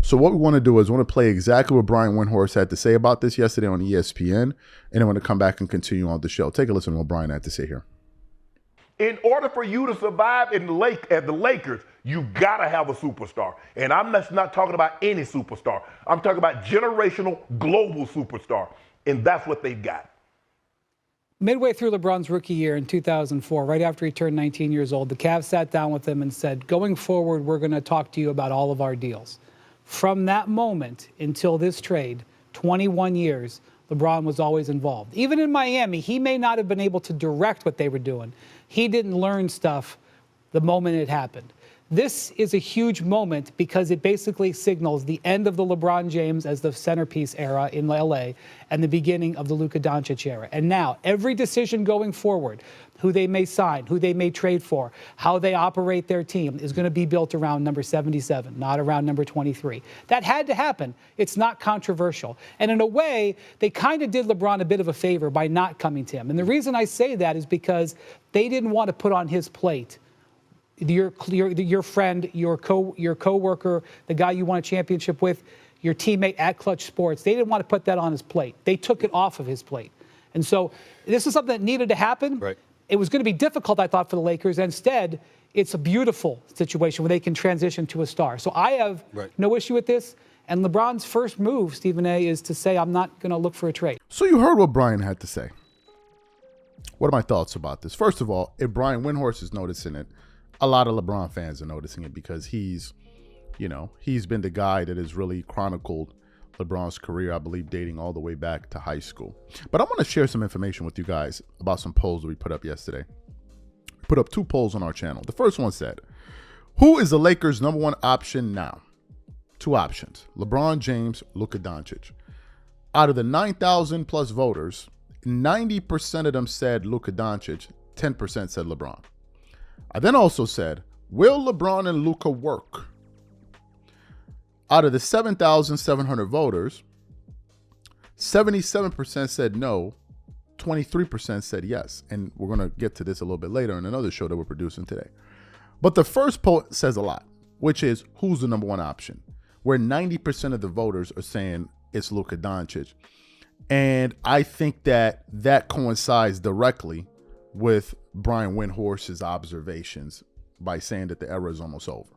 So what we want to do is we want to play exactly what Brian Windhorst had to say about this yesterday on ESPN, and then want to come back and continue on the show. Take a listen to what Brian had to say here. In order for you to survive at the Lakers, you gotta have a superstar. And I'm not talking about any superstar. I'm talking about generational, global superstar. And that's what they've got. Midway through LeBron's rookie year in 2004, right after he turned 19 years old, the Cavs sat down with him and said, going forward, we're going to talk to you about all of our deals. From that moment until this trade, 21 years, LeBron was always involved. Even in Miami, he may not have been able to direct what they were doing. He didn't learn stuff the moment it happened. This is a huge moment because it basically signals the end of the LeBron James as the centerpiece era in LA and the beginning of the Luka Doncic era. And now every decision going forward, who they may sign, who they may trade for, how they operate their team is going to be built around number 77, not around number 23. That had to happen. It's not controversial. And in a way, they kind of did LeBron a bit of a favor by not coming to him. And the reason I say that is because they didn't want to put on his plate your friend, your coworker, the guy you won a championship with, your teammate at Clutch Sports. They didn't want to put that on his plate. They took it off of his plate. And so this is something that needed to happen. Right. It was going to be difficult, I thought, for the Lakers. Instead, it's a beautiful situation where they can transition to a star. So I have no issue with this. And LeBron's first move, Stephen A., is to say, I'm not going to look for a trade. So you heard what Brian had to say. What are my thoughts about this? First of all, if Brian Windhorst is noticing it, a lot of LeBron fans are noticing it because he's been the guy that has really chronicled LeBron's career, I believe, dating all the way back to high school. But I want to share some information with you guys about some polls that we put up yesterday. We put up 2 polls on our channel. The first one said, who is the Lakers' number 1 option now? 2 options, LeBron James, Luka Doncic. Out of the 9,000 plus voters, 90% of them said Luka Doncic, 10% said LeBron. I then also said, will LeBron and Luka work? Out of the 7,700 voters, 77% said no, 23% said yes. And we're going to get to this a little bit later in another show that we're producing today. But the first poll says a lot, which is who's the number 1 option, where 90% of the voters are saying it's Luka Doncic. And I think that coincides directly with Brian Windhorst's observations by saying that the era is almost over.